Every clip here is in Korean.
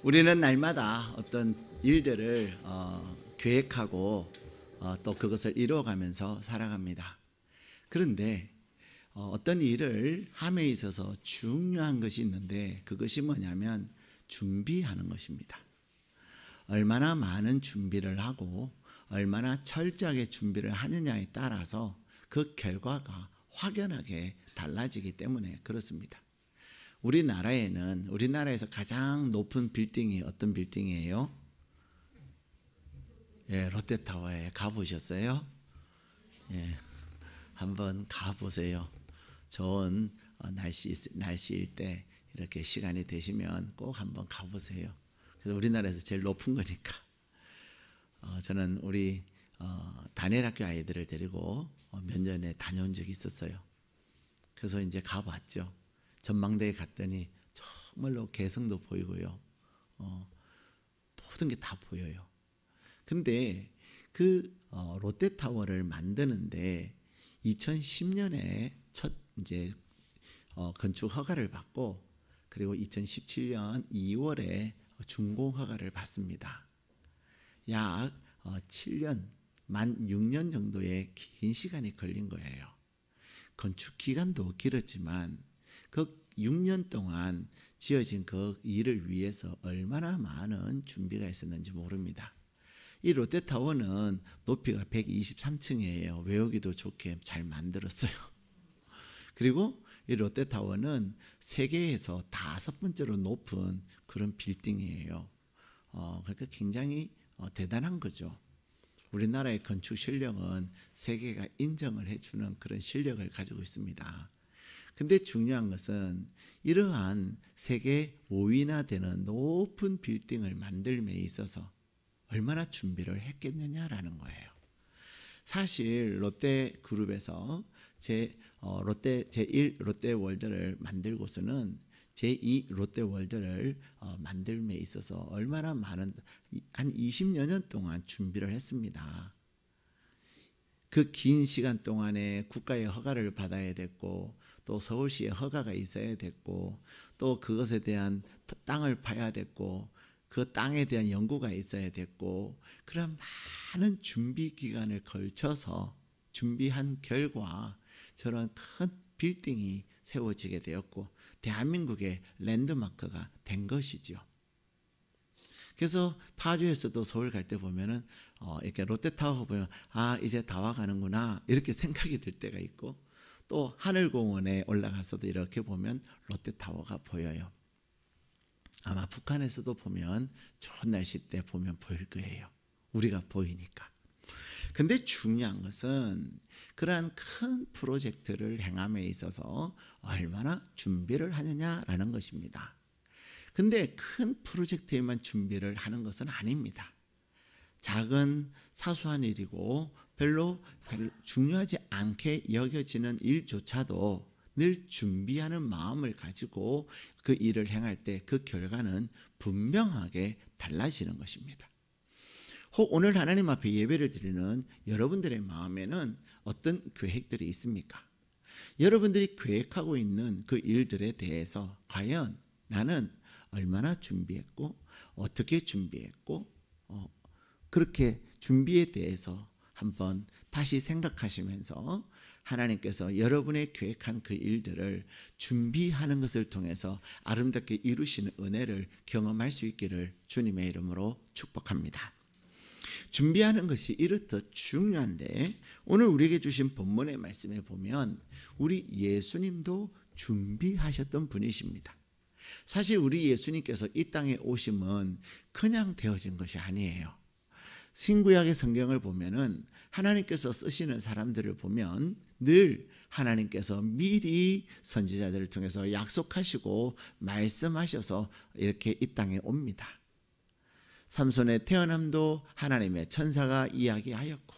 우리는 날마다 어떤 일들을 계획하고 또 그것을 이루어가면서 살아갑니다. 그런데 어떤 일을 함에 있어서 중요한 것이 있는데 그것이 뭐냐면 준비하는 것입니다. 얼마나 많은 준비를 하고 얼마나 철저하게 준비를 하느냐에 따라서 그 결과가 확연하게 달라지기 때문에 그렇습니다. 우리나라에서 가장 높은 빌딩이 어떤 빌딩이에요? 예, 롯데타워에 가보셨어요? 예, 한번 가보세요. 좋은 날씨일 때 이렇게 시간이 되시면 꼭 한번 가보세요. 그래서 우리나라에서 제일 높은 거니까. 저는 우리 다니엘학교 아이들을 데리고 몇 년에 다녀온 적이 있었어요. 그래서 이제 가봤죠. 전망대에 갔더니 정말로 개성도 보이고요. 모든 게 다 보여요. 근데 그 롯데타워를 만드는데 2010년에 첫 이제 건축 허가를 받고 그리고 2017년 2월에 준공 허가를 받습니다. 약 7년, 만 6년 정도의 긴 시간이 걸린 거예요. 건축 기간도 길었지만 그 6년 동안 지어진 그 일을 위해서 얼마나 많은 준비가 있었는지 모릅니다. 이 롯데타워는 높이가 123층이에요. 외우기도 좋게 잘 만들었어요. 그리고 이 롯데타워는 세계에서 5번째로 높은 그런 빌딩이에요. 그러니까 굉장히 대단한 거죠. 우리나라의 건축 실력은 세계가 인정을 해주는 그런 실력을 가지고 있습니다. 근데 중요한 것은 이러한 세계 5위나 되는 높은 빌딩을 만들m에 있어서 얼마나 준비를 했겠느냐라는 거예요. 사실 롯데그룹에서 제1 롯데월드를 만들고서는 제2 롯데월드를 만들m에 있어서 얼마나 많은 한 20여 년 동안 준비를 했습니다. 그 긴 시간 동안에 국가의 허가를 받아야 됐고 또 서울시의 허가가 있어야 됐고 또 그것에 대한 땅을 파야 됐고 그 땅에 대한 연구가 있어야 됐고 그런 많은 준비 기간을 걸쳐서 준비한 결과 저런 큰 빌딩이 세워지게 되었고 대한민국의 랜드마크가 된 것이죠. 그래서 파주에서도 서울 갈 때 보면은 이렇게 롯데타워 보면 이제 다 와가는구나 이렇게 생각이 들 때가 있고 또 하늘공원에 올라가서도 이렇게 보면 롯데타워가 보여요. 아마 북한에서도 보면 좋은 날씨 때 보면 보일 거예요. 우리가 보이니까. 근데 중요한 것은 그러한 큰 프로젝트를 행함에 있어서 얼마나 준비를 하느냐라는 것입니다. 근데 큰 프로젝트에만 준비를 하는 것은 아닙니다. 작은 사소한 일이고 별로 중요하지 않게 여겨지는 일조차도 늘 준비하는 마음을 가지고 그 일을 행할 때 그 결과는 분명하게 달라지는 것입니다. 혹 오늘 하나님 앞에 예배를 드리는 여러분들의 마음에는 어떤 계획들이 있습니까? 여러분들이 계획하고 있는 그 일들에 대해서 과연 나는 얼마나 준비했고 어떻게 준비했고 그렇게 준비에 대해서 한번 다시 생각하시면서 하나님께서 여러분의 계획한 그 일들을 준비하는 것을 통해서 아름답게 이루시는 은혜를 경험할 수 있기를 주님의 이름으로 축복합니다. 준비하는 것이 이렇듯 중요한데 오늘 우리에게 주신 본문의 말씀에 보면 우리 예수님도 준비하셨던 분이십니다. 사실 우리 예수님께서 이 땅에 오심은 그냥 되어진 것이 아니에요. 신구약의 성경을 보면은 하나님께서 쓰시는 사람들을 보면 늘 하나님께서 미리 선지자들을 통해서 약속하시고 말씀하셔서 이렇게 이 땅에 옵니다. 삼손의 태어남도 하나님의 천사가 이야기하였고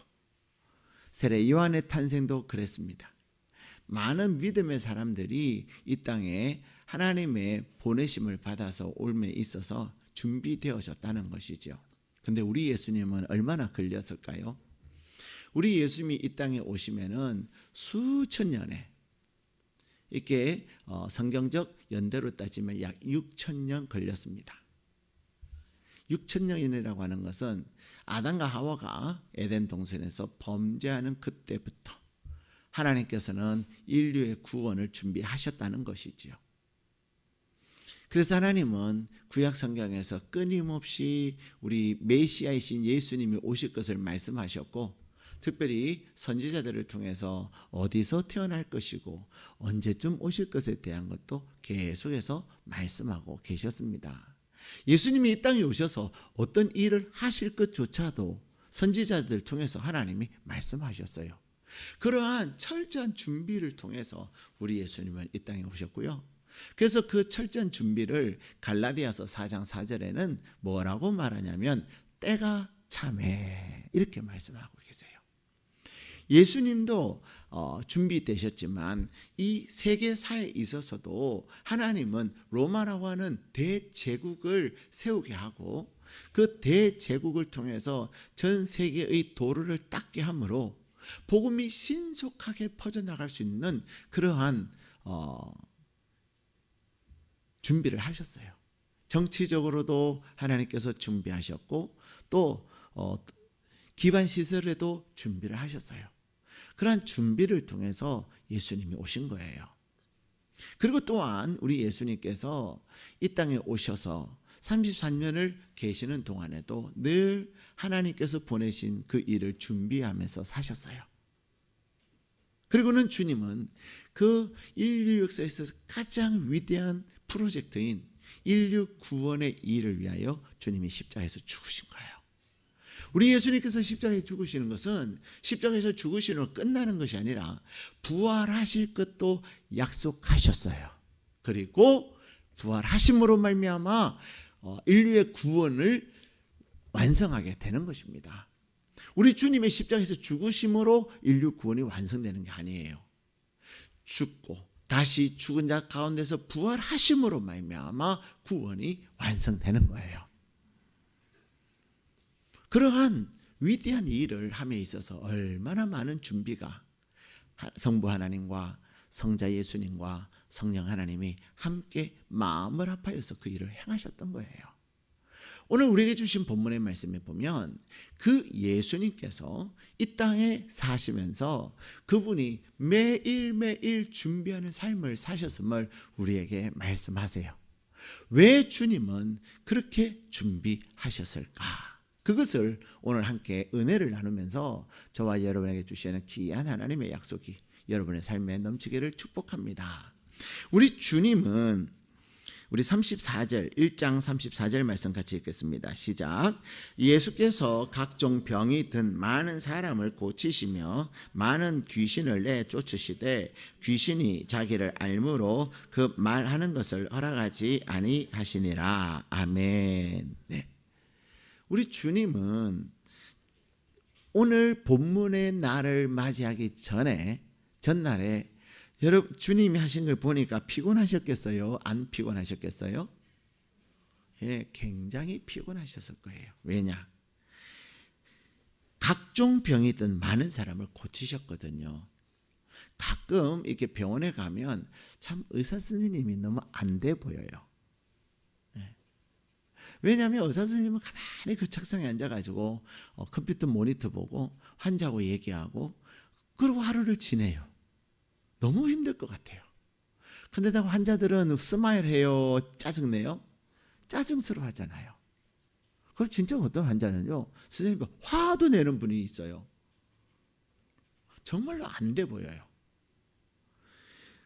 세례 요한의 탄생도 그랬습니다. 많은 믿음의 사람들이 이 땅에 하나님의 보내심을 받아서 올매 있어서 준비되어졌다는 것이죠. 근데 우리 예수님은 얼마나 걸렸을까요? 우리 예수님이 이 땅에 오시면은 수천 년에 이렇게 성경적 연대로 따지면 약 6,000년 걸렸습니다. 6천년이라고 하는 것은 아담과 하와가 에덴 동산에서 범죄하는 그때부터 하나님께서는 인류의 구원을 준비하셨다는 것이지요. 그래서 하나님은 구약 성경에서 끊임없이 우리 메시아이신 예수님이 오실 것을 말씀하셨고, 특별히 선지자들을 통해서 어디서 태어날 것이고 언제쯤 오실 것에 대한 것도 계속해서 말씀하고 계셨습니다. 예수님이 이 땅에 오셔서 어떤 일을 하실 것조차도 선지자들을 통해서 하나님이 말씀하셨어요. 그러한 철저한 준비를 통해서 우리 예수님은 이 땅에 오셨고요. 그래서 그 철저한 준비를 갈라디아서 4장 4절에는 뭐라고 말하냐면 때가 참해, 이렇게 말씀하고 계세요. 예수님도 준비되셨지만 이 세계사에 있어서도 하나님은 로마라고 하는 대제국을 세우게 하고 그 대제국을 통해서 전 세계의 도로를 닦게 함으로 복음이 신속하게 퍼져나갈 수 있는 그러한 준비를 하셨어요. 정치적으로도 하나님께서 준비하셨고 또 기반 시설에도 준비를 하셨어요. 그러한 준비를 통해서 예수님이 오신 거예요. 그리고 또한 우리 예수님께서 이 땅에 오셔서 33년을 계시는 동안에도 늘 하나님께서 보내신 그 일을 준비하면서 사셨어요. 그리고는 주님은 그 인류 역사에서 가장 위대한 프로젝트인 인류 구원의 일을 위하여 주님이 십자가에서 죽으신 거예요. 우리 예수님께서 십자가에 죽으시는 것은 십자가에서 죽으시는 끝나는 것이 아니라 부활하실 것도 약속하셨어요. 그리고 부활하심으로 말미암아 인류의 구원을 완성하게 되는 것입니다. 우리 주님의 십자가에서 죽으심으로 인류 구원이 완성되는 게 아니에요. 죽고 다시 죽은 자 가운데서 부활하심으로 말미암아 구원이 완성되는 거예요. 그러한 위대한 일을 함에 있어서 얼마나 많은 준비가 성부 하나님과 성자 예수님과 성령 하나님이 함께 마음을 합하여서 그 일을 행하셨던 거예요. 오늘 우리에게 주신 본문의 말씀에 보면 그 예수님께서 이 땅에 사시면서 그분이 매일매일 준비하는 삶을 사셨음을 우리에게 말씀하세요. 왜 주님은 그렇게 준비하셨을까? 그것을 오늘 함께 은혜를 나누면서 저와 여러분에게 주시는 귀한 하나님의 약속이 여러분의 삶에 넘치기를 축복합니다. 우리 주님은 우리 34절 1장 34절 말씀 같이 읽겠습니다. 시작. 예수께서 각종 병이 든 많은 사람을 고치시며 많은 귀신을 내쫓으시되 귀신이 자기를 알므로 그 말하는 것을 허락하지 아니하시니라. 아멘. 네. 우리 주님은 오늘 본문의 날을 맞이하기 전날에 여러분 주님이 하신 걸 보니까 피곤하셨겠어요? 안 피곤하셨겠어요? 예, 굉장히 피곤하셨을 거예요. 왜냐? 각종 병이 든 많은 사람을 고치셨거든요. 가끔 이렇게 병원에 가면 참 의사 선생님이 너무 안 돼 보여요. 왜냐하면 의사 선생님은 가만히 그 책상에 앉아가지고 컴퓨터 모니터 보고 환자하고 얘기하고 그리고 하루를 지내요. 너무 힘들 것 같아요. 근데다 환자들은 스마일해요? 짜증내요? 짜증스러워 하잖아요. 그럼 진짜 어떤 환자는요, 선생님 화도 내는 분이 있어요. 정말로 안 돼 보여요.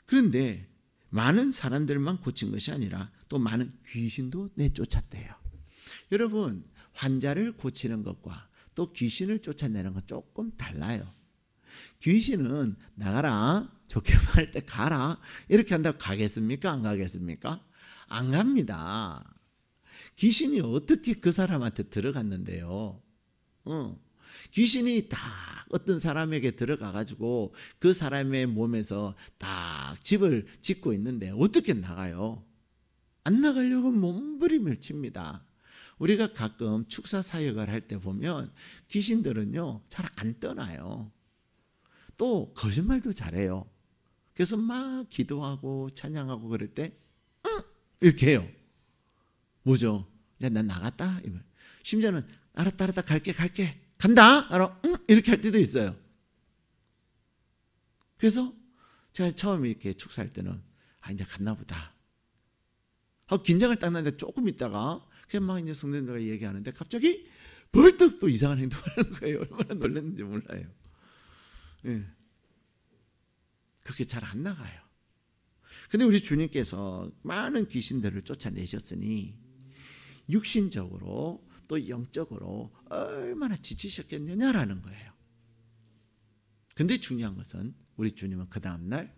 그런데 많은 사람들만 고친 것이 아니라 또 많은 귀신도 내쫓았대요. 여러분, 환자를 고치는 것과 또 귀신을 쫓아내는 건 조금 달라요. 귀신은 나가라, 좋게 말할 때 가라 이렇게 한다고 가겠습니까? 안 가겠습니까? 안 갑니다. 귀신이 어떻게 그 사람한테 들어갔는데요? 귀신이 딱 어떤 사람에게 들어가가지고 그 사람의 몸에서 딱 집을 짓고 있는데 어떻게 나가요? 안 나가려고 몸부림을 칩니다. 우리가 가끔 축사 사역을 할 때 보면 귀신들은요 잘 안 떠나요. 또 거짓말도 잘해요. 그래서 막 기도하고 찬양하고 그럴 때 이렇게 해요. 뭐죠? 야, 난 나갔다. 심지어는 알았다 갈게 간다 알아? 응? 이렇게 할 때도 있어요. 그래서 제가 처음 이렇게 축사할 때는 이제 갔나 보다 하고 긴장을 딱 나는데 조금 있다가 그냥 막 이제 성도님들과 얘기하는데 갑자기 벌떡 또 이상한 행동을 하는 거예요. 얼마나 놀랐는지 몰라요. 예. 그렇게 잘 안 나가요. 근데 우리 주님께서 많은 귀신들을 쫓아내셨으니 육신적으로 또 영적으로 얼마나 지치셨겠느냐라는 거예요. 근데 중요한 것은 우리 주님은 그 다음날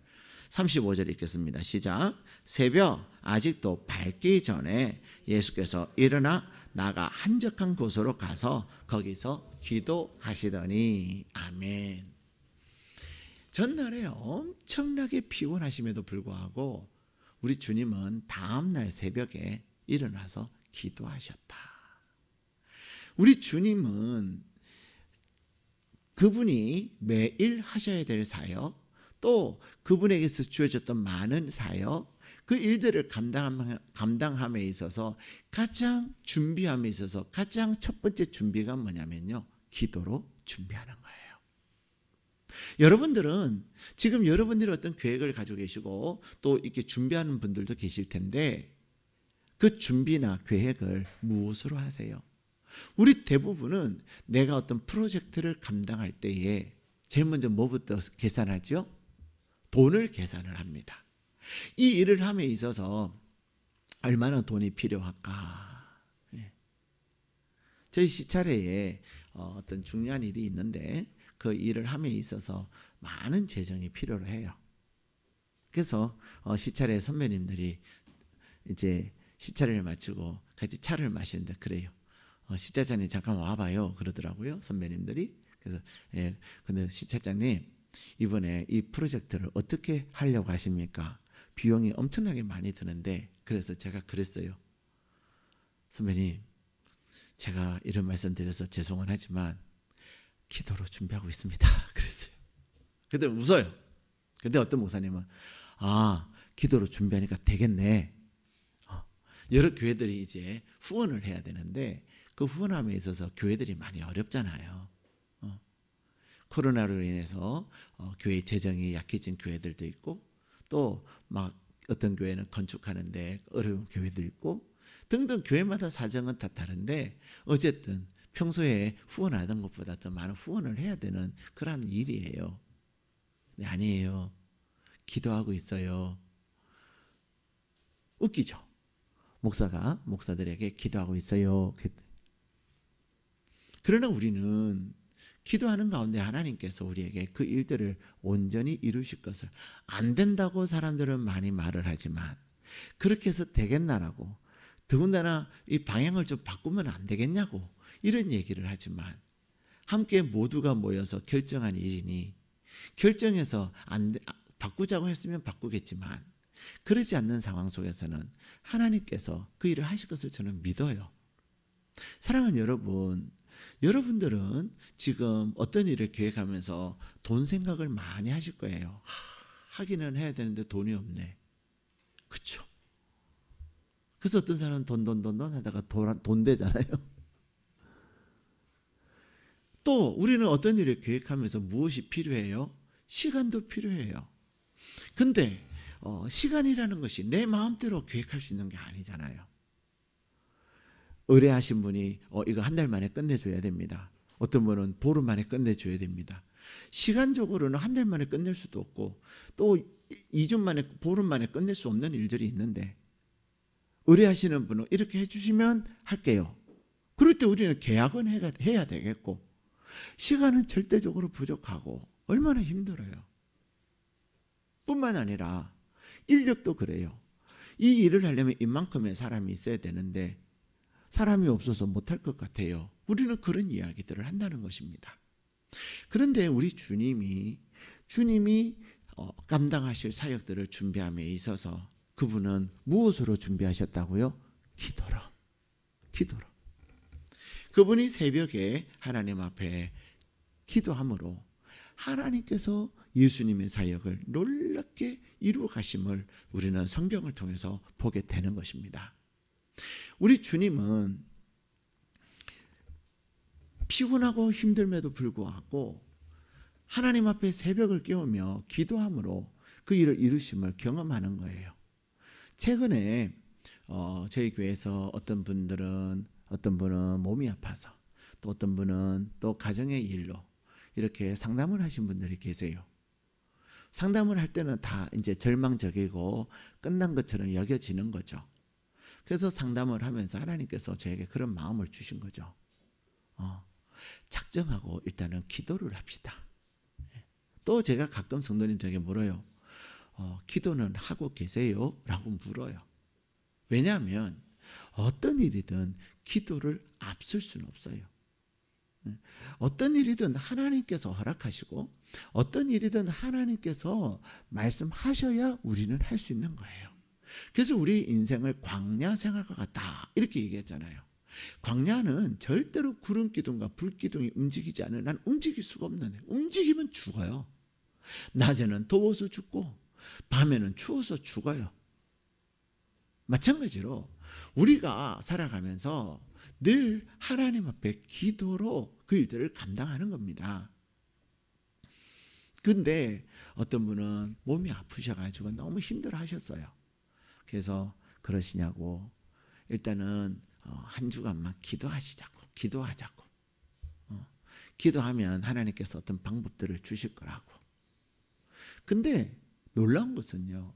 35절 읽겠습니다. 시작. 새벽 아직도 밝기 전에 예수께서 일어나 나가 한적한 곳으로 가서 거기서 기도하시더니 아멘. 전날에 엄청나게 피곤하심에도 불구하고 우리 주님은 다음날 새벽에 일어나서 기도하셨다. 우리 주님은 그분이 매일 하셔야 될 사역, 또 그분에게서 주어졌던 많은 사역, 그 일들을 감당함에 있어서 가장 준비함에 있어서 가장 첫 번째 준비가 뭐냐면요, 기도로 준비하는 거예요. 여러분들은 지금 여러분들이 어떤 계획을 가지고 계시고 또 이렇게 준비하는 분들도 계실 텐데 그 준비나 계획을 무엇으로 하세요? 우리 대부분은 내가 어떤 프로젝트를 감당할 때에 제일 먼저 뭐부터 계산하죠? 돈을 계산을 합니다. 이 일을 함에 있어서 얼마나 돈이 필요할까? 저희 시차례에 어떤 중요한 일이 있는데 그 일을 함에 있어서 많은 재정이 필요로 해요. 그래서 시차례 선배님들이 이제 시차례를 마치고 같이 차를 마시는데 그래요. 시차장님 잠깐 와봐요 그러더라고요, 선배님들이. 그래서 근데 시차장님 이번에 이 프로젝트를 어떻게 하려고 하십니까? 비용이 엄청나게 많이 드는데. 그래서 제가 그랬어요. 선배님, 제가 이런 말씀 드려서 죄송은 하지만 기도로 준비하고 있습니다. 그랬어요. 근데 웃어요. 근데 어떤 목사님은 기도로 준비하니까 되겠네. 여러 교회들이 이제 후원을 해야 되는데 그 후원함에 있어서 교회들이 많이 어렵잖아요. 코로나로 인해서 교회 재정이 약해진 교회들도 있고 또 막 어떤 교회는 건축하는데 어려운 교회도 있고 등등 교회마다 사정은 다 다른데 어쨌든 평소에 후원하던 것보다 더 많은 후원을 해야 되는 그런 일이에요. 네, 아니에요. 기도하고 있어요. 웃기죠? 목사가 목사들에게 기도하고 있어요. 그러나 우리는 기도하는 가운데 하나님께서 우리에게 그 일들을 온전히 이루실 것을, 안 된다고 사람들은 많이 말을 하지만 그렇게 해서 되겠나라고, 더군다나 이 방향을 좀 바꾸면 안 되겠냐고 이런 얘기를 하지만 함께 모두가 모여서 결정한 일이니 결정해서 바꾸자고 했으면 바꾸겠지만 그러지 않는 상황 속에서는 하나님께서 그 일을 하실 것을 저는 믿어요. 사랑하는 여러분, 여러분들은 지금 어떤 일을 계획하면서 돈 생각을 많이 하실 거예요. 하기는 해야 되는데 돈이 없네. 그렇죠? 그래서 어떤 사람은 돈 하다가 돈 되잖아요. 또 우리는 어떤 일을 계획하면서 무엇이 필요해요? 시간도 필요해요. 근데 시간이라는 것이 내 마음대로 계획할 수 있는 게 아니잖아요. 의뢰하신 분이 이거 한 달 만에 끝내줘야 됩니다. 어떤 분은 보름 만에 끝내줘야 됩니다. 시간적으로는 한 달 만에 끝낼 수도 없고 또 2주 만에, 보름 만에 끝낼 수 없는 일들이 있는데 의뢰하시는 분은 이렇게 해주시면 할게요. 그럴 때 우리는 계약은 해야 되겠고 시간은 절대적으로 부족하고 얼마나 힘들어요. 뿐만 아니라 인력도 그래요. 이 일을 하려면 이만큼의 사람이 있어야 되는데 사람이 없어서 못할 것 같아요. 우리는 그런 이야기들을 한다는 것입니다. 그런데 우리 주님이 감당하실 사역들을 준비함에 있어서 그분은 무엇으로 준비하셨다고요? 기도로. 그분이 새벽에 하나님 앞에 기도함으로 하나님께서 예수님의 사역을 놀랍게 이루어 가심을 우리는 성경을 통해서 보게 되는 것입니다. 우리 주님은 피곤하고 힘듦에도 불구하고 하나님 앞에 새벽을 깨우며 기도함으로 그 일을 이루심을 경험하는 거예요. 최근에 저희 교회에서 어떤 분은 몸이 아파서, 또 어떤 분은 또 가정의 일로 이렇게 상담을 하신 분들이 계세요. 상담을 할 때는 다 이제 절망적이고 끝난 것처럼 여겨지는 거죠. 그래서 상담을 하면서 하나님께서 저에게 그런 마음을 주신 거죠. 작정하고 일단은 기도를 합시다. 또 제가 가끔 성도님들에게 물어요. 기도는 하고 계세요? 라고 물어요. 왜냐하면 어떤 일이든 기도를 앞설 수는 없어요. 어떤 일이든 하나님께서 허락하시고 어떤 일이든 하나님께서 말씀하셔야 우리는 할 수 있는 거예요. 그래서 우리 인생을 광야 생활과 같다 이렇게 얘기했잖아요. 광야는 절대로 구름 기둥과 불 기둥이 움직이지 않으면 난 움직일 수가 없는 애. 움직이면 죽어요. 낮에는 더워서 죽고 밤에는 추워서 죽어요. 마찬가지로 우리가 살아가면서 늘 하나님 앞에 기도로 그 일들을 감당하는 겁니다. 근데 어떤 분은 몸이 아프셔가지고 너무 힘들어 하셨어요. 그래서 그러시냐고 일단은 한 주간만 기도하자고. 기도하면 하나님께서 어떤 방법들을 주실 거라고. 근데 놀라운 것은요,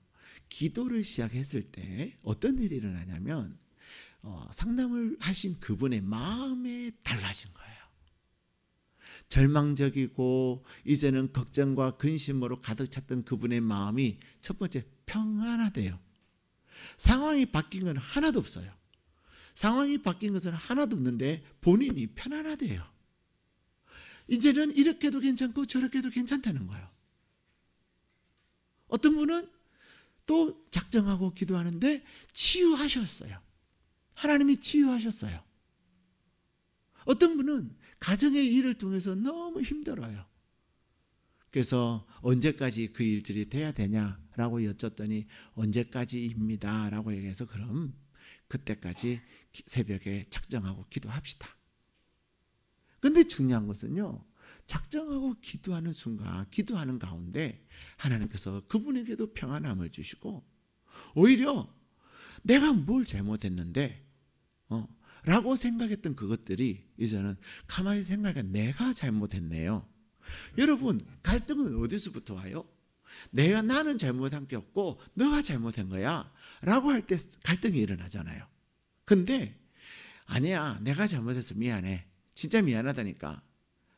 기도를 시작했을 때 어떤 일이 일어나냐면 상담을 하신 그분의 마음이 달라진 거예요. 절망적이고 이제는 걱정과 근심으로 가득 찼던 그분의 마음이 첫 번째 평안하대요. 상황이 바뀐 건 하나도 없어요. 상황이 바뀐 것은 하나도 없는데 본인이 편안하대요. 이제는 이렇게도 괜찮고 저렇게도 괜찮다는 거예요. 어떤 분은 또 작정하고 기도하는데 치유하셨어요. 하나님이 치유하셨어요. 어떤 분은 가정의 일을 통해서 너무 힘들어요. 그래서 언제까지 그 일들이 돼야 되냐라고 여쭸더니 언제까지입니다 라고 얘기해서 그럼 그때까지 새벽에 작정하고 기도합시다. 근데 중요한 것은요, 작정하고 기도하는 순간, 기도하는 가운데 하나님께서 그분에게도 평안함을 주시고 오히려 내가 뭘 잘못했는데 라고 생각했던 그것들이 이제는 가만히 생각해 내가 잘못했네요. 여러분, 갈등은 어디서부터 와요? 나는 잘못한 게 없고 너가 잘못한 거야 라고 할 때 갈등이 일어나잖아요. 근데 아니야, 내가 잘못해서 미안해, 진짜 미안하다니까,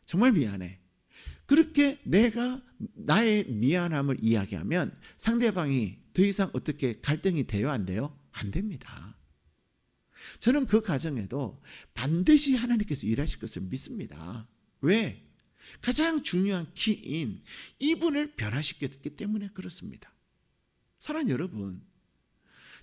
정말 미안해, 그렇게 내가 나의 미안함을 이야기하면 상대방이 더 이상 어떻게 갈등이 돼요? 안 돼요? 안 됩니다. 저는 그 과정에도 반드시 하나님께서 일하실 것을 믿습니다. 왜? 가장 중요한 키인 이분을 변화시켰기 때문에 그렇습니다. 사랑하는 여러분,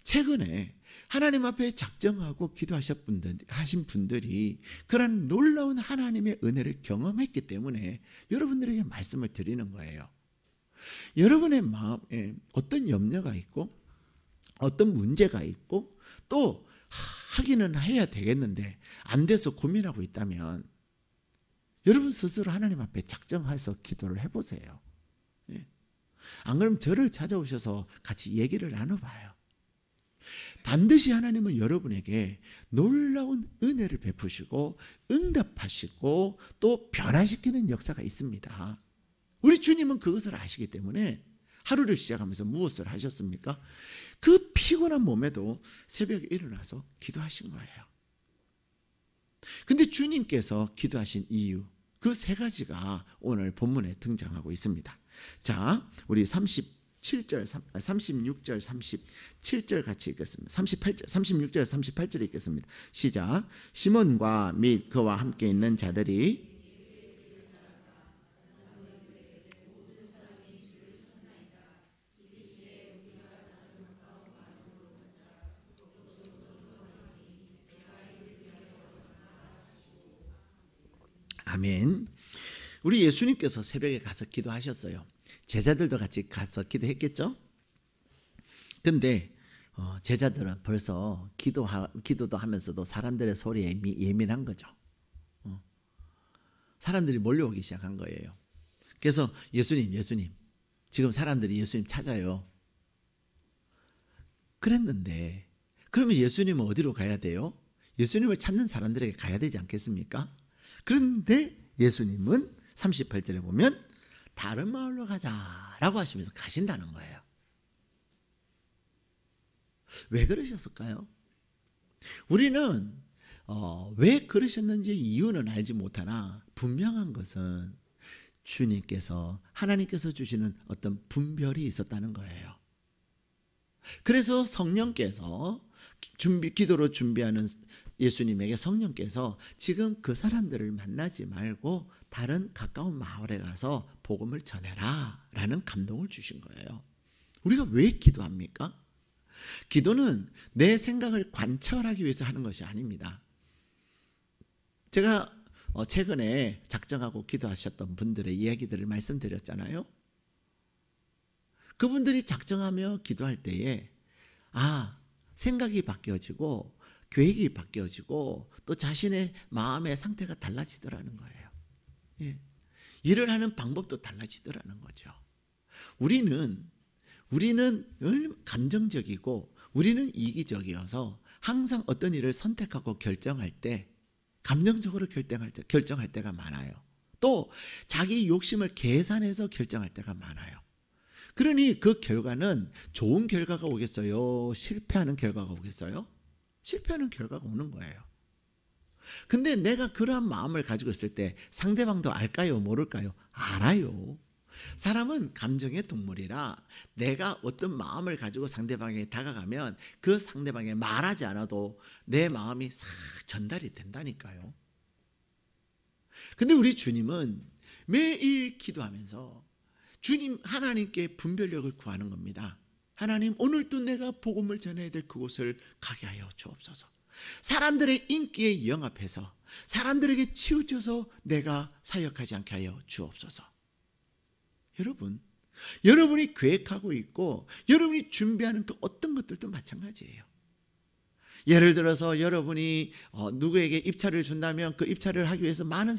최근에 하나님 앞에 작정하고 기도하신 분들이 그런 놀라운 하나님의 은혜를 경험했기 때문에 여러분들에게 말씀을 드리는 거예요. 여러분의 마음에 어떤 염려가 있고 어떤 문제가 있고 또 하기는 해야 되겠는데 안 돼서 고민하고 있다면 여러분 스스로 하나님 앞에 작정해서 기도를 해보세요. 안 그러면 저를 찾아오셔서 같이 얘기를 나눠봐요. 반드시 하나님은 여러분에게 놀라운 은혜를 베푸시고 응답하시고 또 변화시키는 역사가 있습니다. 우리 주님은 그것을 아시기 때문에 하루를 시작하면서 무엇을 하셨습니까? 그 피곤한 몸에도 새벽에 일어나서 기도하신 거예요. 근데 주님께서 기도하신 이유, 그 세 가지가 오늘 본문에 등장하고 있습니다. 자, 우리 36절, 37절 같이 읽겠습니다. 36절, 38절 읽겠습니다. 시작. 시몬과 및 그와 함께 있는 자들이 아멘. 우리 예수님께서 새벽에 가서 기도하셨어요. 제자들도 같이 가서 기도했겠죠? 근데 제자들은 벌써 기도도 하면서도 사람들의 소리에 예민한 거죠. 사람들이 몰려오기 시작한 거예요. 그래서 예수님 지금 사람들이 예수님 찾아요. 그랬는데 그러면 예수님은 어디로 가야 돼요? 예수님을 찾는 사람들에게 가야 되지 않겠습니까? 그런데 예수님은 38절에 보면 다른 마을로 가자라고 하시면서 가신다는 거예요. 왜 그러셨을까요? 우리는 왜 그러셨는지 이유는 알지 못하나 분명한 것은 주님께서 하나님께서 주시는 어떤 분별이 있었다는 거예요. 그래서 성령께서 기도로 준비하는 예수님에게 성령께서 지금 그 사람들을 만나지 말고 다른 가까운 마을에 가서 복음을 전해라 라는 감동을 주신 거예요. 우리가 왜 기도합니까? 기도는 내 생각을 관철하기 위해서 하는 것이 아닙니다. 제가 최근에 작정하고 기도하셨던 분들의 이야기들을 말씀드렸잖아요. 그분들이 작정하며 기도할 때에 생각이 바뀌어지고 계획이 바뀌어지고 또 자신의 마음의 상태가 달라지더라는 거예요. 예. 일을 하는 방법도 달라지더라는 거죠. 우리는 늘 감정적이고 우리는 이기적이어서 항상 어떤 일을 선택하고 결정할 때 감정적으로 결정할 때가 많아요. 또 자기 욕심을 계산해서 결정할 때가 많아요. 그러니 그 결과는 좋은 결과가 오겠어요? 실패하는 결과가 오겠어요? 실패하는 결과가 오는 거예요. 근데 내가 그러한 마음을 가지고 있을 때 상대방도 알까요? 모를까요? 알아요. 사람은 감정의 동물이라 내가 어떤 마음을 가지고 상대방에게 다가가면 그 상대방에 말하지 않아도 내 마음이 싹 전달이 된다니까요. 근데 우리 주님은 매일 기도하면서 주님 하나님께 분별력을 구하는 겁니다. 하나님, 오늘도 내가 복음을 전해야 될 그곳을 가게 하여 주옵소서. 사람들의 인기에 영합해서 사람들에게 치우쳐서 내가 사역하지 않게 하여 주옵소서. 여러분이 계획하고 있고 여러분이 준비하는 그 어떤 것들도 마찬가지예요. 예를 들어서 여러분이 누구에게 입찰을 준다면 그 입찰을 하기 위해서 많은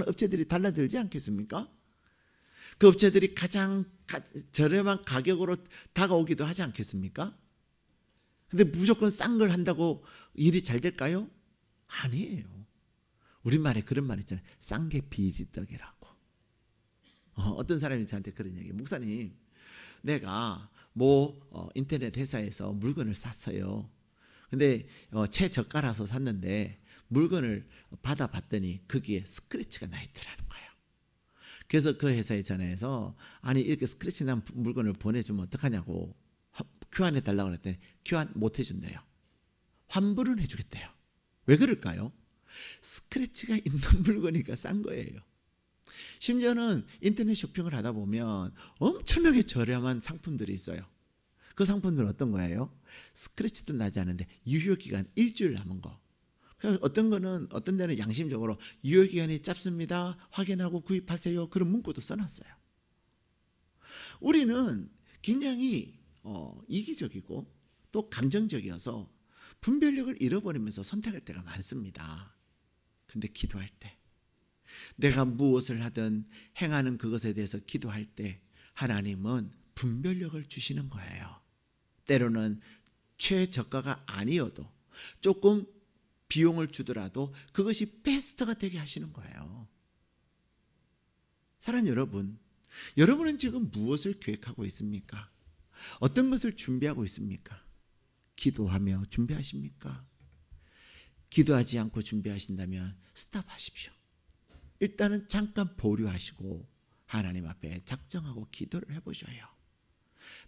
업체들이 달라들지 않겠습니까? 그 업체들이 가장 저렴한 가격으로 다가오기도 하지 않겠습니까? 근데 무조건 싼 걸 한다고 일이 잘 될까요? 아니에요. 우리말에 그런 말 있잖아요. 싼 게 비지떡이라고. 어떤 사람이 저한테 그런 얘기, 목사님, 내가 인터넷 회사에서 물건을 샀어요. 근데 최저가라서 샀는데 물건을 받아봤더니 거기에 스크래치가 나 있더라는 거예요. 그래서 그 회사에 전화해서 아니 이렇게 스크래치 난 물건을 보내주면 어떡하냐고 교환해 달라고 그랬더니 교환 못 해준대요. 환불은 해주겠대요. 왜 그럴까요? 스크래치가 있는 물건이니까 싼 거예요. 심지어는 인터넷 쇼핑을 하다 보면 엄청나게 저렴한 상품들이 있어요. 그 상품들은 어떤 거예요? 스크래치도 나지 않은데 유효기간 일주일 남은 거. 어떤 데는 양심적으로 유효기간이 짧습니다. 확인하고 구입하세요. 그런 문구도 써놨어요. 우리는 굉장히 이기적이고 또 감정적이어서 분별력을 잃어버리면서 선택할 때가 많습니다. 근데 기도할 때 내가 무엇을 하든 행하는 그것에 대해서 기도할 때 하나님은 분별력을 주시는 거예요. 때로는 최저가가 아니어도 조금 비용을 주더라도 그것이 베스트가 되게 하시는 거예요. 사랑하는 여러분, 여러분은 지금 무엇을 계획하고 있습니까? 어떤 것을 준비하고 있습니까? 기도하며 준비하십니까? 기도하지 않고 준비하신다면 스탑하십시오. 일단은 잠깐 보류하시고 하나님 앞에 작정하고 기도를 해보셔요.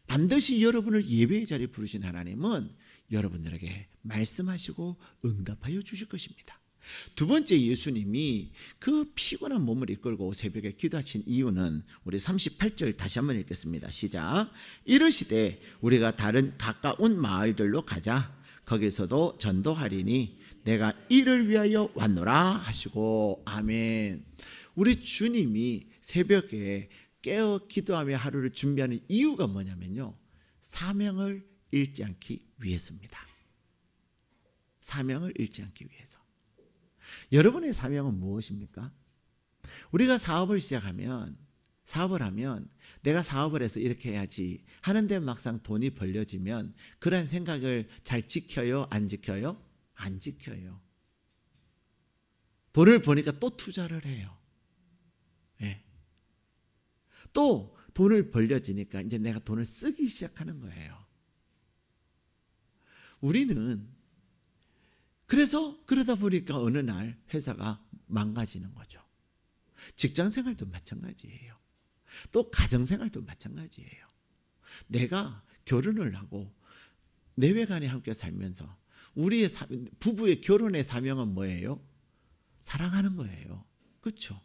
반드시 여러분을 예배의 자리에 부르신 하나님은 여러분들에게 말씀하시고 응답하여 주실 것입니다. 두 번째, 예수님이 그 피곤한 몸을 이끌고 새벽에 기도하신 이유는 우리 38절 다시 한번 읽겠습니다. 시작. 이르시되 우리가 다른 가까운 마을들로 가자. 거기서도 전도하리니 내가 이를 위하여 왔노라 하시고. 아멘. 우리 주님이 새벽에 깨어 기도하며 하루를 준비하는 이유가 뭐냐면요, 사명을 잃지 않기 위해서입니다. 사명을 잃지 않기 위해서. 여러분의 사명은 무엇입니까? 우리가 사업을 하면 내가 사업을 해서 이렇게 해야지 하는데 막상 돈이 벌려지면 그런 생각을 잘 지켜요? 안 지켜요? 안 지켜요. 돈을 버니까 또 투자를 해요. 예. 또 돈을 벌려지니까 이제 내가 돈을 쓰기 시작하는 거예요. 우리는 그래서 그러다 보니까 어느 날 회사가 망가지는 거죠. 직장 생활도 마찬가지예요. 또 가정 생활도 마찬가지예요. 내가 결혼을 하고 내외간에 함께 살면서 우리의 부부의 결혼의 사명은 뭐예요? 사랑하는 거예요. 그렇죠?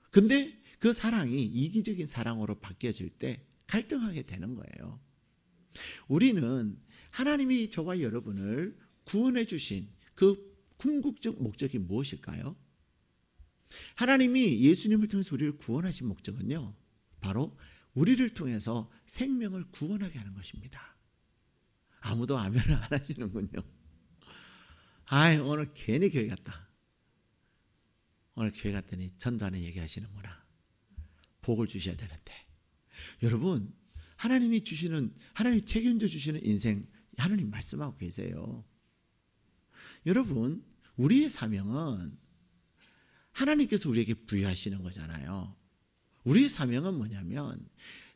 근데 그 사랑이 이기적인 사랑으로 바뀌어질 때 갈등하게 되는 거예요. 우리는 하나님이 저와 여러분을 구원해 주신 그 궁극적 목적이 무엇일까요? 하나님이 예수님을 통해서 우리를 구원하신 목적은요, 바로 우리를 통해서 생명을 구원하게 하는 것입니다. 아무도 아멘을 안 하시는군요. 오늘 괜히 교회 갔다. 오늘 교회 갔더니 전도하는 얘기 하시는구나. 복을 주셔야 되는데. 여러분, 하나님이 책임져 주시는 인생, 하나님 말씀하고 계세요. 여러분, 우리의 사명은 하나님께서 우리에게 부여하시는 거잖아요. 우리의 사명은 뭐냐면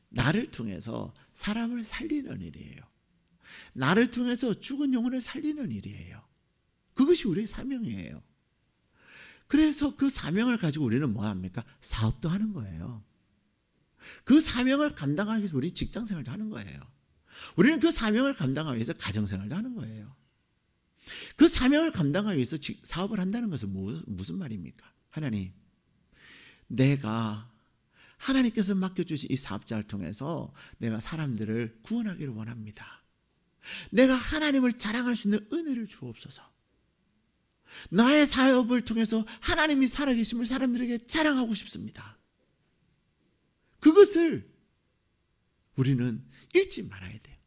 나를 통해서 사람을 살리는 일이에요. 나를 통해서 죽은 영혼을 살리는 일이에요. 그것이 우리의 사명이에요. 그래서 그 사명을 가지고 우리는 뭐 합니까? 사업도 하는 거예요. 그 사명을 감당하기 위해서 우리 직장생활도 하는 거예요. 우리는 그 사명을 감당하기 위해서 가정생활도 하는 거예요. 그 사명을 감당하기 위해서 사업을 한다는 것은 무슨 말입니까? 하나님, 내가 하나님께서 맡겨주신 이 사업자를 통해서 내가 사람들을 구원하기를 원합니다. 내가 하나님을 자랑할 수 있는 은혜를 주옵소서. 나의 사업을 통해서 하나님이 살아계심을 사람들에게 자랑하고 싶습니다. 그것을 우리는 잊지 말아야 돼요.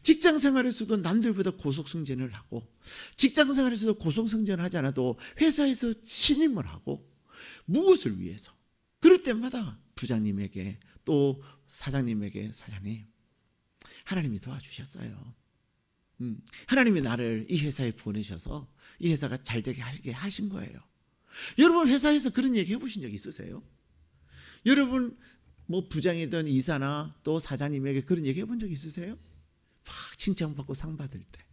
직장생활에서도 남들보다 고속승진을 하고, 직장생활에서도 고속승진을 하지 않아도 회사에서 신임을 하고, 무엇을 위해서? 그럴 때마다 부장님에게 또 사장님에게, 사장님, 하나님이 도와주셨어요. 하나님이 나를 이 회사에 보내셔서 이 회사가 잘되게 하게 하신 거예요. 여러분, 회사에서 그런 얘기 해보신 적 있으세요? 여러분, 뭐 부장이든 이사나 또 사장님에게 그런 얘기 해본 적 있으세요? 막 칭찬받고 상 받을 때.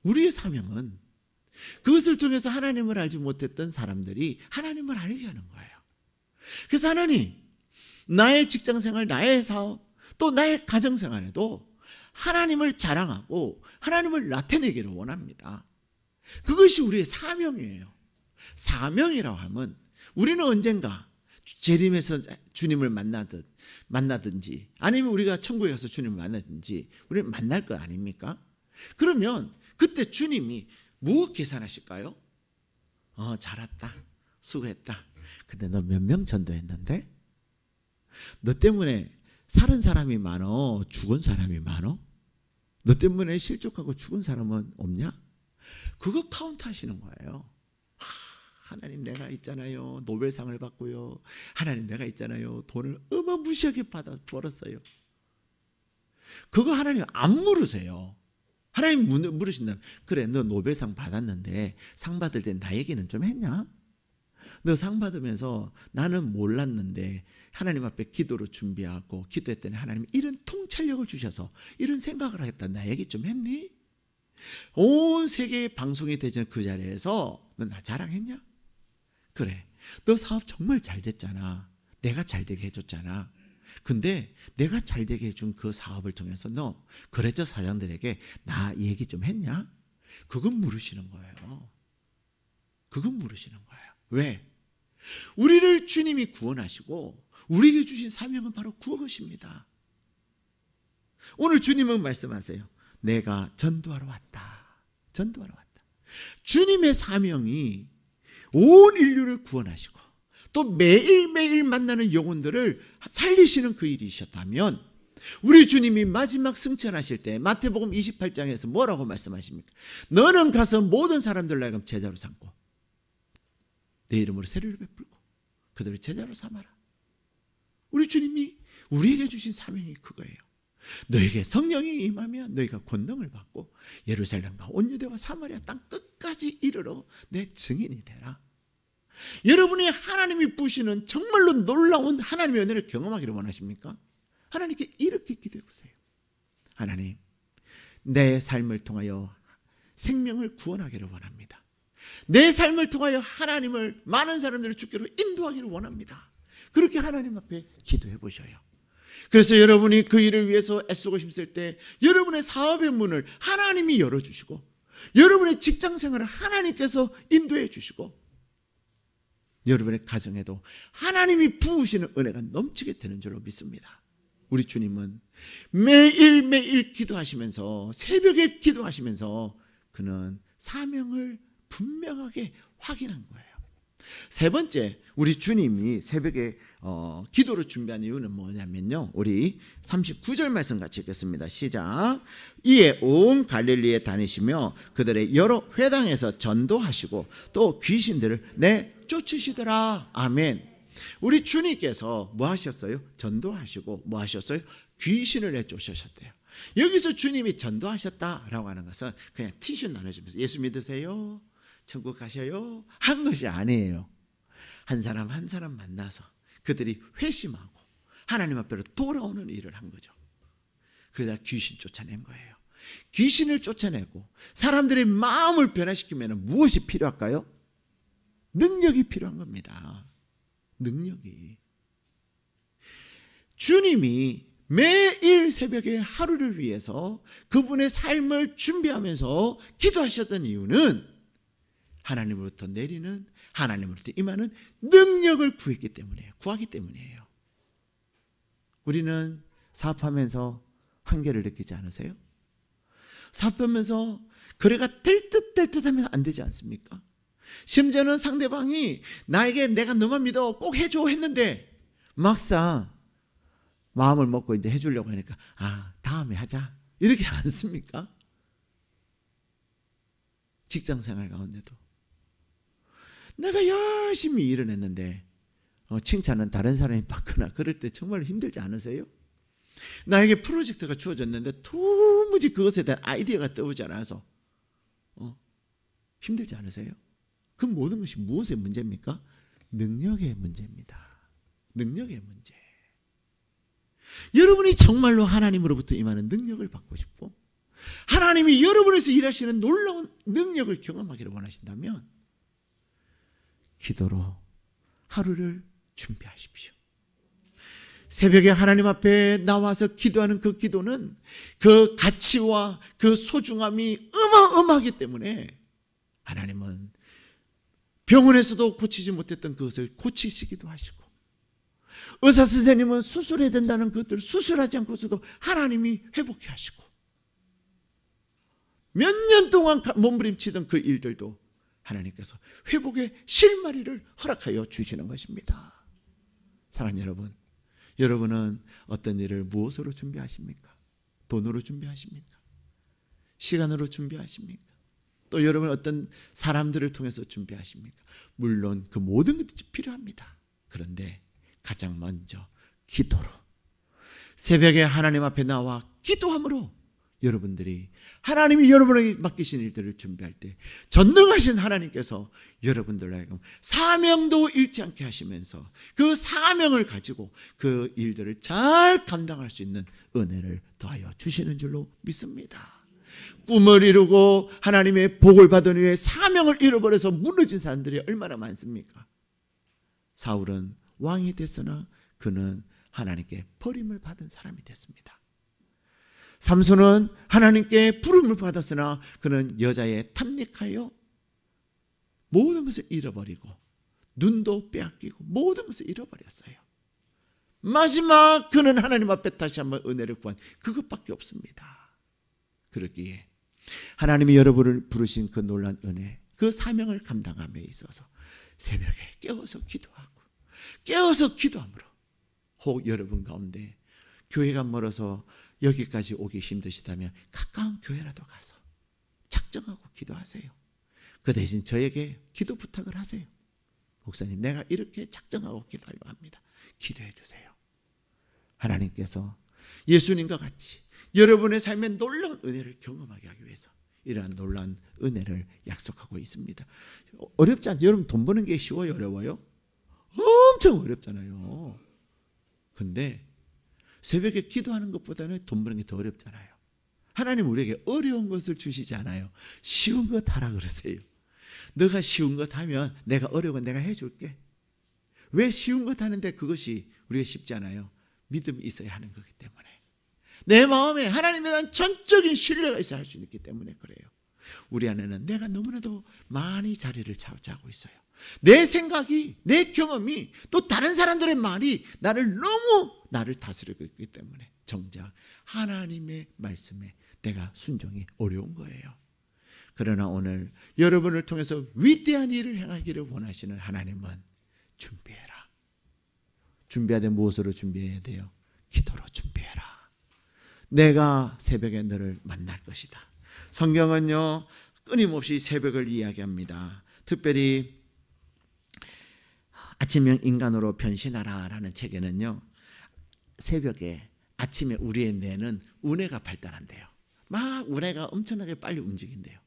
우리의 사명은 그것을 통해서 하나님을 알지 못했던 사람들이 하나님을 알게 하는 거예요. 그래서 하나님, 나의 직장생활, 나의 사업, 또 나의 가정생활에도 하나님을 자랑하고 하나님을 나타내기를 원합니다. 그것이 우리의 사명이에요. 사명이라고 하면 우리는 언젠가 재림에서 주님을 만나든지 아니면 우리가 천국에 가서 주님을 만나든지 우리는 만날 거 아닙니까? 그러면 그때 주님이 무엇 계산하실까요? 잘 왔다, 수고했다. 근데 너 몇 명 전도했는데? 너 때문에 살은 사람이 많어? 죽은 사람이 많어? 너 때문에 실족하고 죽은 사람은 없냐? 그거 카운트 하시는 거예요. 하나님, 내가 있잖아요, 노벨상을 받고요. 하나님, 내가 있잖아요, 돈을 어마무시하게 벌었어요. 그거 하나님 안 물으세요. 하나님 물으신다면, 그래, 너 노벨상 받았는데 상 받을 때 나 얘기는 좀 했냐? 너 상 받으면서 나는 몰랐는데 하나님 앞에 기도로 준비하고 기도했더니 하나님이 이런 통찰력을 주셔서 이런 생각을 하겠다, 나 얘기 좀 했니? 온 세계에 방송이 되던 그 자리에서 너 나 자랑했냐? 그래, 너 사업 정말 잘 됐잖아. 내가 잘 되게 해줬잖아. 근데 내가 잘 되게 해준 그 사업을 통해서 너 거래처 사장들에게 나 얘기 좀 했냐? 그건 물으시는 거예요. 그건 물으시는 거예요. 왜? 우리를 주님이 구원하시고 우리에게 주신 사명은 바로 그것입니다. 오늘 주님은 말씀하세요. 내가 전도하러 왔다. 전도하러 왔다. 주님의 사명이 온 인류를 구원하시고 또 매일매일 만나는 영혼들을 살리시는 그 일이셨다면 우리 주님이 마지막 승천하실 때 마태복음 28장에서 뭐라고 말씀하십니까? 너는 가서 모든 사람들을 하여금 제자로 삼고 내 이름으로 세례를 베풀고 그들을 제자로 삼아라. 우리 주님이 우리에게 주신 사명이 그거예요. 너에게 성령이 임하면 너희가 권능을 받고 예루살렘과 온 유대와 사마리아 땅 끝까지 이르러 내 증인이 되라. 여러분이 하나님이 부시는 정말로 놀라운 하나님의 은혜를 경험하기를 원하십니까? 하나님께 이렇게 기도해 보세요. 하나님, 내 삶을 통하여 생명을 구원하기를 원합니다. 내 삶을 통하여 하나님을 많은 사람들을 주께로 인도하기를 원합니다. 그렇게 하나님 앞에 기도해 보셔요. 그래서 여러분이 그 일을 위해서 애쓰고 힘쓸 때 여러분의 사업의 문을 하나님이 열어주시고 여러분의 직장생활을 하나님께서 인도해 주시고 여러분의 가정에도 하나님이 부으시는 은혜가 넘치게 되는 줄로 믿습니다. 우리 주님은 매일매일 기도하시면서 새벽에 기도하시면서 그는 사명을 분명하게 확인한 거예요. 세 번째, 우리 주님이 새벽에 기도를 준비한 이유는 뭐냐면요, 우리 39절 말씀 같이 읽겠습니다. 시작. 이에 온 갈릴리에 다니시며 그들의 여러 회당에서 전도하시고 또 귀신들을 내쫓으시더라. 아멘. 우리 주님께서 뭐 하셨어요? 전도하시고 뭐 하셨어요? 귀신을 내쫓으셨대요. 여기서 주님이 전도하셨다라고 하는 것은 그냥 티슈 나눠주면서 예수 믿으세요? 천국 가셔요? 한 것이 아니에요. 한 사람 한 사람 만나서 그들이 회심하고 하나님 앞으로 돌아오는 일을 한 거죠. 그러다 귀신 쫓아낸 거예요. 귀신을 쫓아내고 사람들의 마음을 변화시키면 무엇이 필요할까요? 능력이 필요한 겁니다. 능력이. 주님이 매일 새벽에 하루를 위해서 그분의 삶을 준비하면서 기도하셨던 이유는 하나님으로부터 내리는, 하나님으로부터 임하는 능력을 구하기 때문이에요. 우리는 사업하면서 한계를 느끼지 않으세요? 사업하면서 거래가 될 듯 하면 안 되지 않습니까? 심지어는 상대방이 나에게 내가 너만 믿어 꼭 해줘 했는데 막상 마음을 먹고 이제 해주려고 하니까 다음에 하자 이렇게 않습니까? 직장생활 가운데도 내가 열심히 일을 했는데 칭찬은 다른 사람이 받거나 그럴 때 정말 힘들지 않으세요? 나에게 프로젝트가 주어졌는데 도무지 그것에 대한 아이디어가 떠오르지 않아서 힘들지 않으세요? 그 모든 것이 무엇의 문제입니까? 능력의 문제입니다. 능력의 문제. 여러분이 정말로 하나님으로부터 임하는 능력을 받고 싶고 하나님이 여러분에서 일하시는 놀라운 능력을 경험하기를 원하신다면 기도로 하루를 준비하십시오. 새벽에 하나님 앞에 나와서 기도하는 그 기도는 그 가치와 그 소중함이 어마어마하기 때문에 하나님은 병원에서도 고치지 못했던 그것을 고치시기도 하시고 의사 선생님은 수술해야 된다는 것들을 수술하지 않고서도 하나님이 회복해 하시고 몇 년 동안 몸부림치던 그 일들도 하나님께서 회복의 실마리를 허락하여 주시는 것입니다. 사랑하는 여러분, 여러분은 어떤 일을 무엇으로 준비하십니까? 돈으로 준비하십니까? 시간으로 준비하십니까? 또 여러분은 어떤 사람들을 통해서 준비하십니까? 물론 그 모든 것이 필요합니다. 그런데 가장 먼저 기도로 새벽에 하나님 앞에 나와 기도함으로 여러분들이 하나님이 여러분에게 맡기신 일들을 준비할 때 전능하신 하나님께서 여러분들로 하여금 사명도 잃지 않게 하시면서 그 사명을 가지고 그 일들을 잘 감당할 수 있는 은혜를 더하여 주시는 줄로 믿습니다. 꿈을 이루고 하나님의 복을 받은 후에 사명을 잃어버려서 무너진 사람들이 얼마나 많습니까? 사울은 왕이 됐으나 그는 하나님께 버림을 받은 사람이 됐습니다. 삼손은 하나님께 부름을 받았으나 그는 여자에 탐닉하여 모든 것을 잃어버리고 눈도 빼앗기고 모든 것을 잃어버렸어요. 마지막 그는 하나님 앞에 다시 한번 은혜를 구한 그것밖에 없습니다. 그렇기에 하나님이 여러분을 부르신 그 놀라운 은혜, 그 사명을 감당함에 있어서 새벽에 깨어서 기도하고 깨어서 기도함으로 혹 여러분 가운데 교회가 멀어서 여기까지 오기 힘드시다면 가까운 교회라도 가서 작정하고 기도하세요. 그 대신 저에게 기도 부탁을 하세요. 목사님, 내가 이렇게 작정하고 기도하려고 합니다. 기도해 주세요. 하나님께서 예수님과 같이 여러분의 삶에 놀라운 은혜를 경험하게 하기 위해서 이러한 놀라운 은혜를 약속하고 있습니다. 어렵지 않죠? 여러분, 돈 버는 게 쉬워요, 어려워요? 엄청 어렵잖아요. 근데 새벽에 기도하는 것보다는 돈 버는 게 더 어렵잖아요. 하나님 우리에게 어려운 것을 주시지 않아요. 쉬운 것 하라 그러세요. 너가 쉬운 것 하면 내가 어려운 건 내가 해줄게. 왜 쉬운 것 하는데 그것이 우리가 쉽지 않아요? 믿음이 있어야 하는 거기 때문에. 내 마음에 하나님에 대한 전적인 신뢰가 있어야 할 수 있기 때문에 그래요. 우리 안에는 내가 너무나도 많이 자리를 차지하고 있어요. 내 생각이, 내 경험이, 또 다른 사람들의 말이 나를 다스리고 있기 때문에 정작 하나님의 말씀에 내가 순종이 어려운 거예요. 그러나 오늘 여러분을 통해서 위대한 일을 행하기를 원하시는 하나님은 준비해라. 준비해야 돼. 무엇으로 준비해야 돼요? 기도로 준비해라. 내가 새벽에 너를 만날 것이다. 성경은요, 끊임없이 새벽을 이야기합니다. 특별히 아침형 인간으로 변신하라 라는 책에는요, 새벽에 아침에 우리의 뇌는 우뇌가 발달한대요. 막 우뇌가 엄청나게 빨리 움직인대요.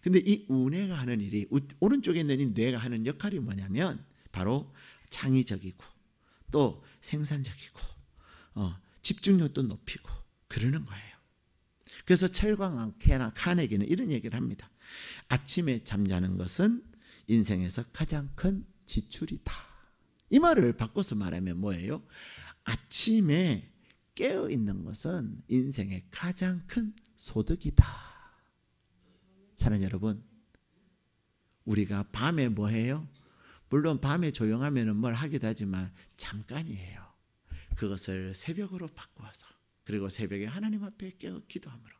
근데 이 우뇌가 하는 일이, 오른쪽에 있는 이 뇌가 하는 역할이 뭐냐면 바로 창의적이고 또 생산적이고 집중력도 높이고 그러는 거예요. 그래서 철광왕 카네기는 이런 얘기를 합니다. 아침에 잠자는 것은 인생에서 가장 큰 지출이다. 이 말을 바꿔서 말하면 뭐예요? 아침에 깨어있는 것은 인생의 가장 큰 소득이다. 사랑하는 여러분, 우리가 밤에 뭐 해요? 물론 밤에 조용하면 뭘 하기도 하지만 잠깐이에요. 그것을 새벽으로 바꾸어서, 그리고 새벽에 하나님 앞에 깨어 기도함으로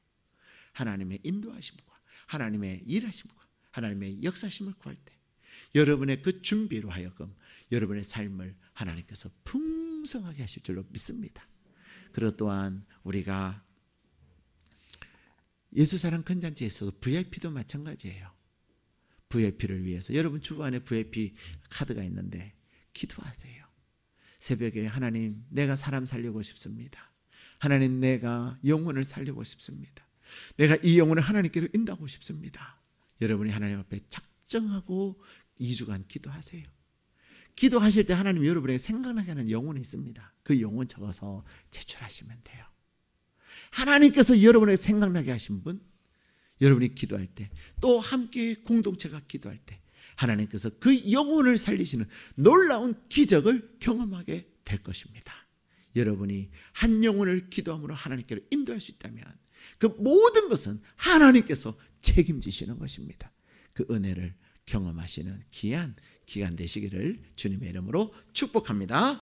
하나님의 인도하심과 하나님의 일하심과 하나님의 역사심을 구할 때 여러분의 그 준비로 하여금 여러분의 삶을 하나님께서 풍성하게 하실 줄로 믿습니다. 그리고 또한 우리가 예수사랑 큰잔치에서도 VIP도 마찬가지예요. VIP를 위해서 여러분 주부 안에 VIP 카드가 있는데 기도하세요. 새벽에 하나님, 내가 사람 살리고 싶습니다. 하나님, 내가 영혼을 살리고 싶습니다. 내가 이 영혼을 하나님께로 인도하고 싶습니다. 여러분이 하나님 앞에 작정하고 2주간 기도하세요. 기도하실 때 하나님 여러분에게 생각나게 하는 영혼이 있습니다. 그 영혼 적어서 제출하시면 돼요. 하나님께서 여러분에게 생각나게 하신 분, 여러분이 기도할 때, 또 함께 공동체가 기도할 때 하나님께서 그 영혼을 살리시는 놀라운 기적을 경험하게 될 것입니다. 여러분이 한 영혼을 기도함으로 하나님께로 인도할 수 있다면 그 모든 것은 하나님께서 책임지시는 것입니다. 그 은혜를 경험하시는 귀한 기간 되시기를 주님의 이름으로 축복합니다.